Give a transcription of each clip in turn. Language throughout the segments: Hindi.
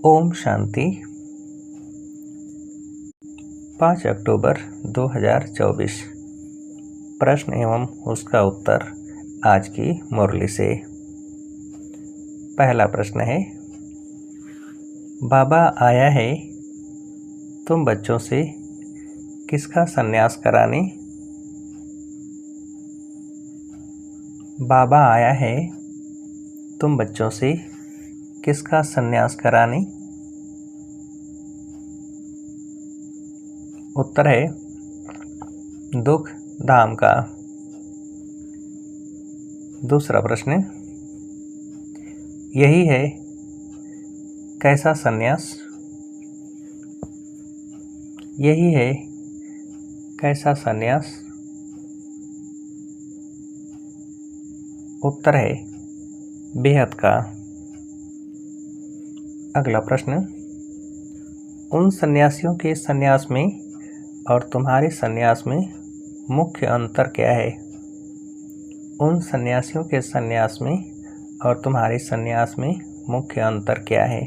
ओम शांति। 5 अक्टूबर 2024। प्रश्न एवं उसका उत्तर आज की मुरली से। पहला प्रश्न है, बाबा आया है तुम बच्चों से किसका संन्यास कराने? बाबा आया है तुम बच्चों से किसका संन्यास कराने? उत्तर है दुख धाम का। दूसरा प्रश्न, यही है कैसा संन्यास? यही है कैसा संन्यास? उत्तर है बेहद का। अगला प्रश्न, उन सन्यासियों के सन्यास में और तुम्हारे सन्यास में मुख्य अंतर क्या है? उन सन्यासियों के सन्यास में और तुम्हारे सन्यास में मुख्य अंतर क्या है?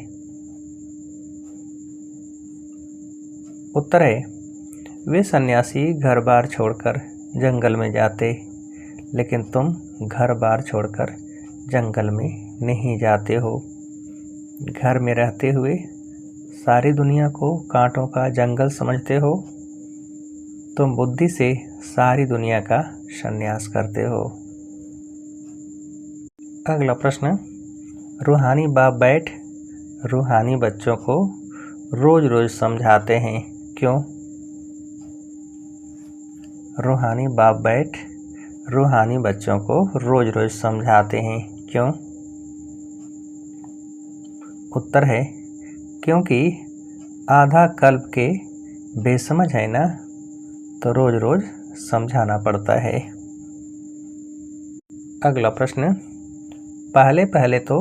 उत्तर है वे सन्यासी घर बार छोड़कर जंगल में जाते, लेकिन तुम घर बार छोड़कर जंगल में नहीं जाते हो। घर में रहते हुए सारी दुनिया को कांटों का जंगल समझते हो। तुम बुद्धि से सारी दुनिया का संन्यास करते हो। अगला प्रश्न, रूहानी बाप बैठ रूहानी बच्चों को रोज रोज समझाते हैं, क्यों? रूहानी बाप बैठ रूहानी बच्चों को रोज रोज समझाते हैं, क्यों? उत्तर है क्योंकि आधा कल्प के बेसमझ है ना, तो रोज रोज समझाना पड़ता है। अगला प्रश्न, पहले पहले तो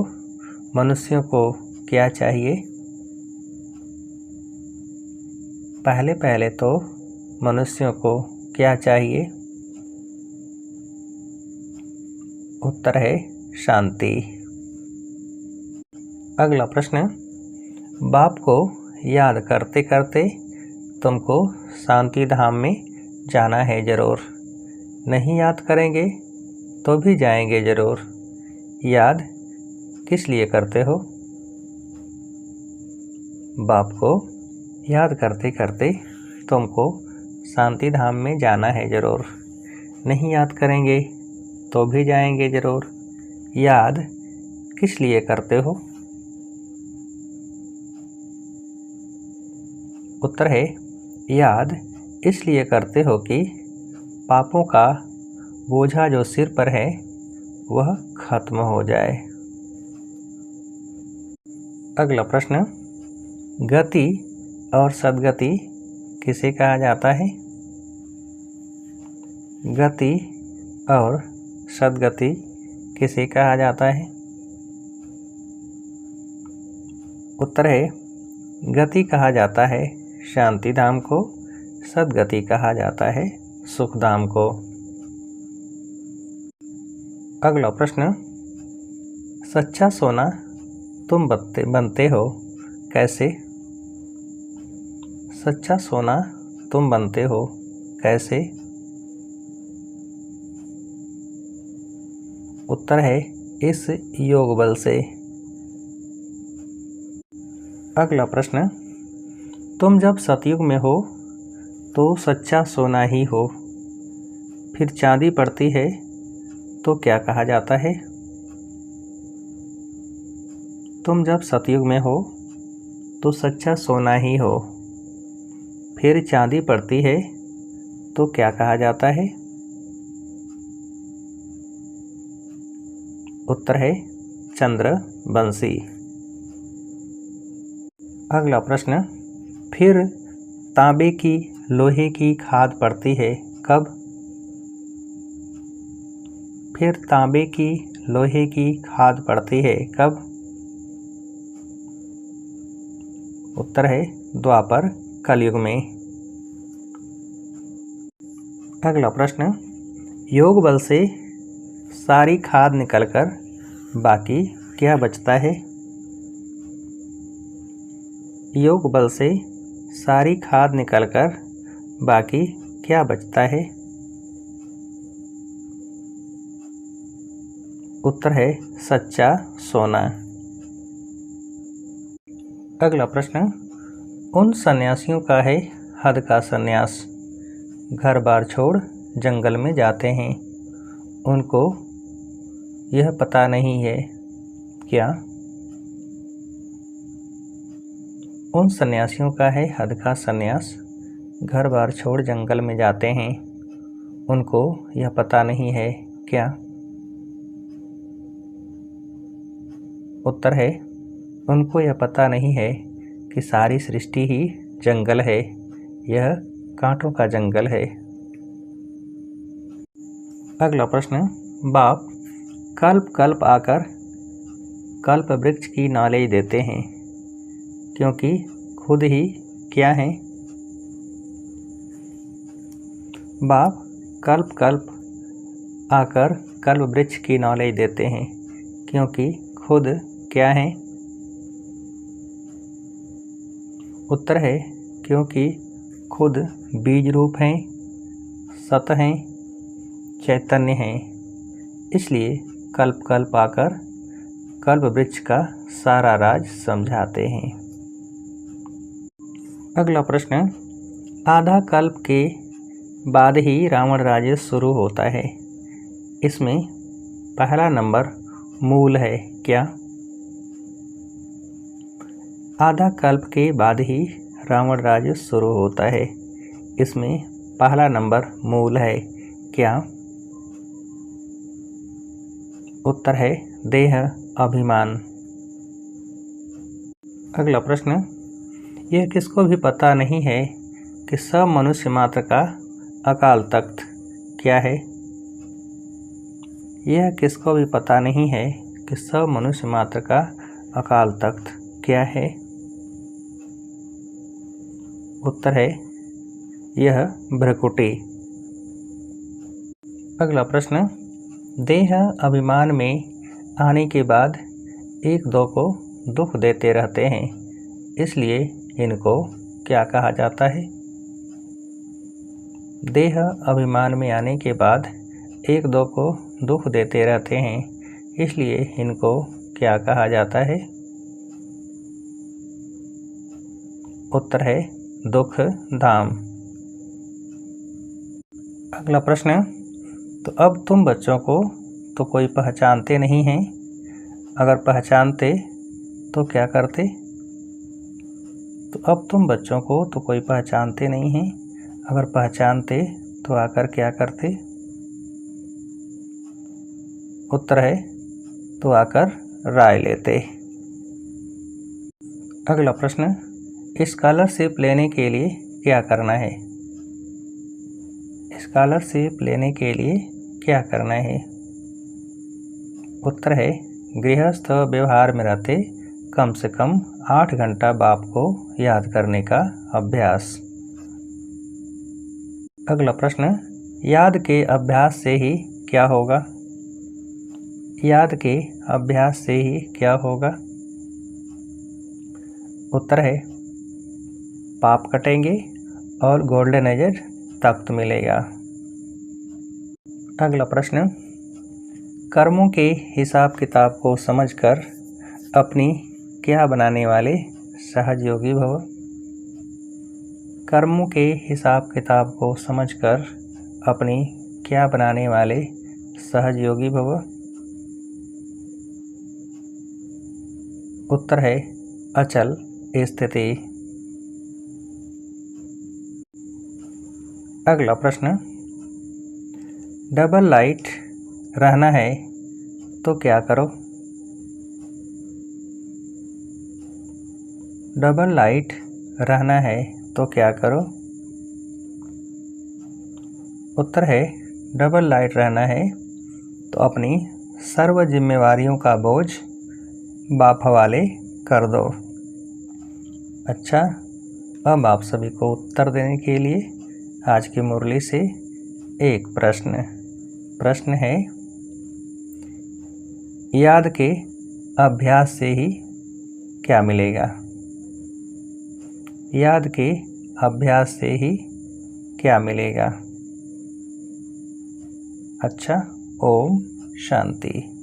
मनुष्यों को क्या चाहिए? पहले पहले तो मनुष्यों को क्या चाहिए? उत्तर है शांति। अगला प्रश्न, बाप को याद करते करते तुमको शांति धाम में जाना है जरूर। नहीं याद करेंगे तो भी जाएंगे जरूर। याद किस लिए करते हो? बाप को याद करते करते तुमको शांति धाम में जाना है जरूर। नहीं याद करेंगे तो भी जाएंगे जरूर। याद किस लिए करते हो? उत्तर है याद इसलिए करते हो कि पापों का बोझा जो सिर पर है वह खत्म हो जाए। अगला प्रश्न, गति और सद्गति किसे कहा जाता है? गति और सद्गति किसे कहा जाता है? उत्तर है गति कहा जाता है शांति धाम को, सद्गति कहा जाता है सुख धाम को। अगला प्रश्न, सच्चा सोना तुम बनते हो कैसे? सच्चा सोना तुम बनते हो कैसे? उत्तर है इस योग बल से। अगला प्रश्न, तुम जब सतयुग में हो तो सच्चा सोना ही हो, फिर चांदी पड़ती है तो क्या कहा जाता है? तुम जब सतयुग में हो तो सच्चा सोना ही हो, फिर चांदी पड़ती है तो क्या कहा जाता है? उत्तर है चंद्र बंसी। अगला प्रश्न, फिर तांबे की लोहे की खाद पड़ती है कब? फिर तांबे की लोहे की खाद पड़ती है कब? उत्तर है द्वापर कलयुग में। अगला प्रश्न, योग बल से सारी खाद निकलकर बाकी क्या बचता है? योग बल से सारी खाद निकलकर बाकी क्या बचता है? उत्तर है सच्चा सोना। अगला प्रश्न, उन सन्यासियों का है हद का सन्यास, घर बार छोड़ जंगल में जाते हैं, उनको यह पता नहीं है क्या? उन सन्यासियों का है हद का सन्यास, घर बार छोड़ जंगल में जाते हैं, उनको यह पता नहीं है क्या? उत्तर है उनको यह पता नहीं है कि सारी सृष्टि ही जंगल है, यह कांटों का जंगल है। अगला प्रश्न, बाप कल्प कल्प आकर कल्प वृक्ष की नॉलेज देते हैं, क्योंकि खुद ही क्या हैं? बाप कल्प कल्प आकर कल्प वृक्ष की नॉलेज देते हैं, क्योंकि खुद क्या हैं? उत्तर है क्योंकि खुद बीज रूप हैं, सत हैं, चैतन्य हैं, इसलिए कल्प कल्प आकर कल्प वृक्ष का सारा राज समझाते हैं। अगला प्रश्न, आधा कल्प के बाद ही रावण राज्य शुरू होता है, इसमें पहला नंबर मूल है क्या? आधा कल्प के बाद ही रावण राज्य शुरू होता है, इसमें पहला नंबर मूल है क्या? उत्तर है देह अभिमान। अगला प्रश्न, यह किसको भी पता नहीं है कि सब मनुष्य मात्र का अकाल तख्त क्या है? यह किसको भी पता नहीं है कि सब मनुष्य मात्र का अकाल तख्त क्या है? उत्तर है यह भ्रकुटी। अगला प्रश्न, देह अभिमान में आने के बाद एक दो को दुख देते रहते हैं, इसलिए इनको क्या कहा जाता है? देह अभिमान में आने के बाद एक दो को दुख देते रहते हैं, इसलिए इनको क्या कहा जाता है? उत्तर है दुख धाम। अगला प्रश्न, तो अब तुम बच्चों को तो कोई पहचानते नहीं हैं, अगर पहचानते तो क्या करते? तो अब तुम बच्चों को तो कोई पहचानते नहीं हैं, अगर पहचानते तो आकर क्या करते? उत्तर है तो आकर राय लेते। अगला प्रश्न, स्कॉलरशिप लेने के लिए क्या करना है? स्कॉलरशिप लेने के लिए क्या करना है? उत्तर है गृहस्थ व्यवहार में रहते कम से कम 8 घंटा बाप को याद करने का अभ्यास। अगला प्रश्न, याद के अभ्यास से ही क्या होगा? याद के अभ्यास से ही क्या होगा? उत्तर है पाप कटेंगे और गोल्डन एज तख्त मिलेगा। अगला प्रश्न, कर्मों के हिसाब किताब को समझकर अपनी क्या बनाने वाले सहज योगी भव। कर्मों के हिसाब किताब को समझकर अपनी क्या बनाने वाले सहज योगी भव। उत्तर है अचल स्थिति। अगला प्रश्न, डबल लाइट रहना है तो क्या करो? डबल लाइट रहना है तो क्या करो? उत्तर है डबल लाइट रहना है तो अपनी सर्व जिम्मेवारियों का बोझ बाप हवाले कर दो। अच्छा, अब आप सभी को उत्तर देने के लिए आज की मुरली से एक प्रश्न है, याद के अभ्यास से ही क्या मिलेगा? याद के अभ्यास से ही क्या मिलेगा? अच्छा, ओम शांति।